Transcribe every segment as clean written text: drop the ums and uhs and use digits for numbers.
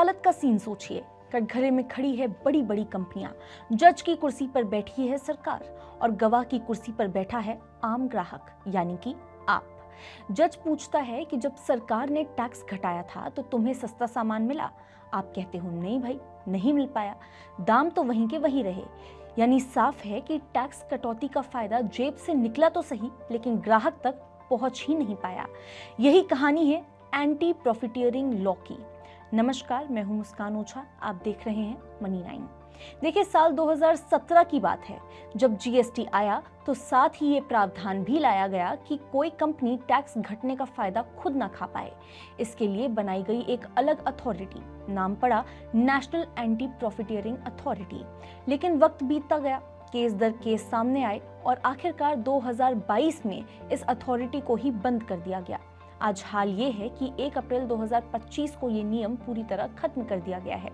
अदालत का सीन सोचिए। कटघरे में खड़ी है बड़ी बड़ी कंपनियां, जज की कुर्सी पर बैठी है सरकार और गवाह की कुर्सी पर बैठा है आम ग्राहक यानी कि आप। जज पूछता है कि जब सरकार ने टैक्स घटाया था तो तुम्हें सस्ता सामान मिला? आप कहते हो नहीं भाई, नहीं मिल पाया, दाम तो वहीं के वहीं रहे। यानी साफ है कि टैक्स कटौती का फायदा जेब से निकला तो सही, लेकिन ग्राहक तक पहुंच ही नहीं पाया। यही कहानी है एंटी प्रॉफिटियरिंग लॉ की। नमस्कार, मैं हूं मुस्कान ओझा, आप देख रहे हैं मनी 9। देखिए, साल 2017 की बात है जब जीएसटी आया तो साथ ही ये प्रावधान भी लाया गया कि कोई कंपनी टैक्स घटने का फायदा खुद ना खा पाए। इसके लिए बनाई गई एक अलग अथॉरिटी, नाम पड़ा नेशनल एंटी प्रॉफिटियरिंग अथॉरिटी। लेकिन वक्त बीतता गया, केस दर केस सामने आए और आखिरकार 2022 में इस अथॉरिटी को ही बंद कर दिया गया। आज हाल ये है कि 1 अप्रैल 2025 को ये नियम पूरी तरह खत्म कर दिया गया है।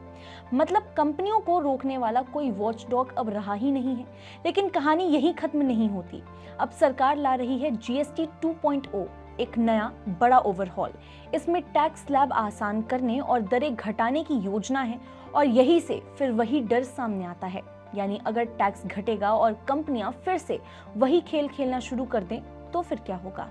मतलब कंपनियों को रोकने वाला कोई वॉचडॉग अब रहा ही नहीं है। लेकिन कहानी यही खत्म नहीं होती। अब सरकार ला रही है जीएसटी 2.0, एक नया बड़ा ओवरहॉल। इसमें टैक्स स्लैब आसान करने और दरें घटाने की योजना है और यही से फिर वही डर सामने आता है। यानी अगर टैक्स घटेगा और कंपनियां फिर से वही खेल खेलना शुरू कर दें तो फिर क्या होगा?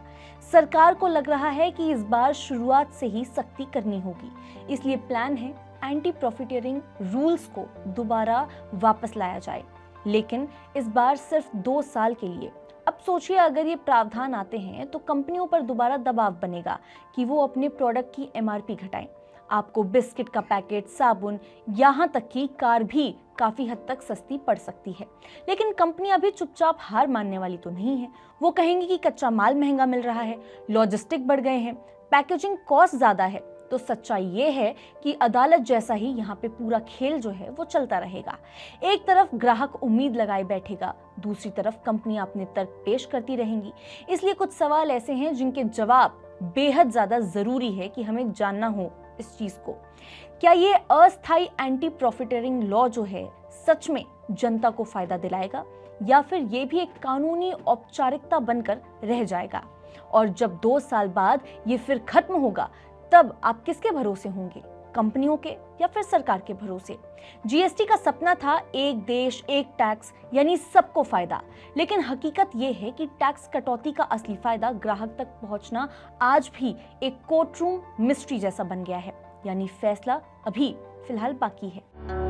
सरकार को लग रहा है कि इस बार शुरुआत से ही सख्ती करनी होगी। इसलिए प्लान है एंटी प्रॉफिटियरिंग रूल्स को दोबारा वापस लाया जाए, लेकिन इस बार सिर्फ 2 साल के लिए। अब सोचिए, अगर ये प्रावधान आते हैं तो कंपनियों पर दोबारा दबाव बनेगा कि वो अपने प्रोडक्ट की एमआरपी घटाएं। आपको बिस्किट का पैकेट, साबुन, यहाँ तक कि कार भी काफी हद तक सस्ती पड़ सकती है। लेकिन कंपनियां भी चुपचाप हार मानने वाली तो नहीं है। वो कहेंगी कि कच्चा माल महंगा मिल रहा है, लॉजिस्टिक बढ़ गए हैं, पैकेजिंग कॉस्ट ज्यादा है। तो सच्चाई ये है कि अदालत जैसा ही यहाँ पे पूरा खेल जो है वो चलता रहेगा। एक तरफ ग्राहक उम्मीद लगाए बैठेगा, दूसरी तरफ कंपनियां अपने तर्क पेश करती रहेंगी। इसलिए कुछ सवाल ऐसे हैं जिनके जवाब बेहद ज्यादा जरूरी है कि हमें जानना हो इस चीज को। क्या ये अस्थायी एंटी प्रॉफिटियरिंग लॉ जो है सच में जनता को फायदा दिलाएगा, या फिर ये भी एक कानूनी औपचारिकता बनकर रह जाएगा? और जब 2 साल बाद ये फिर खत्म होगा तब आप किसके भरोसे होंगे, कंपनियों के या फिर सरकार के भरोसे? जीएसटी का सपना था एक देश एक टैक्स, यानी सबको फायदा। लेकिन हकीकत ये है कि टैक्स कटौती का असली फायदा ग्राहक तक पहुंचना आज भी एक कोर्टरूम मिस्ट्री जैसा बन गया है। यानी फैसला अभी फिलहाल बाकी है।